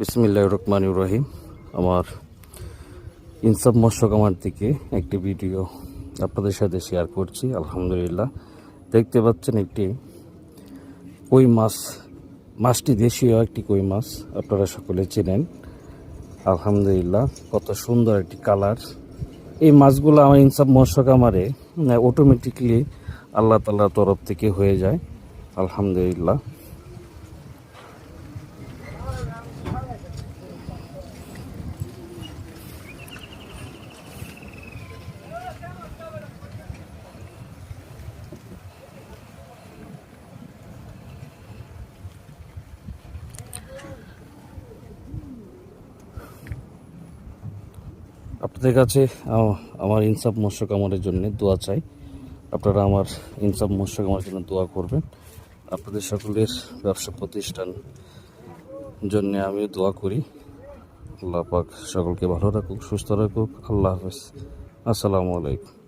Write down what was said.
বিসমিল্লাহির রহমানির রহিম। আমার ইনসাফ মৎস্য খামার থেকে একটি ভিডিও আপনাদের সাথে শেয়ার করছি। আলহামদুলিল্লাহ, দেখতে পাচ্ছেন একটি কই মাছ। মাছটি দেশীয় একটি কই মাছ, আপনারা সকলে চেনেন। আলহামদুলিল্লাহ, কত সুন্দর একটি কালার। এই মাছগুলো আমার ইনসাফ মৎস্য খামারে অটোমেটিকলি আল্লাহ তাআলার তরফ থেকে হয়ে যায়। আলহামদুলিল্লাহ। আপনাদের কাছে আমার ইনসাফ মৎস্য খামারের জন্য দোয়া চাই। আপনারা আমার ইনসাফ মৎস্য খামারের জন্য দোয়া করবেন। আপনাদের সকলের ব্যবসা প্রতিষ্ঠান জন্য আমিও দোয়া করি। আল্লাহ পাক সকলকে ভালো রাখুক, সুস্থ রাখুক। আল্লাহ হাফেজ। আসসালামু আলাইকুম।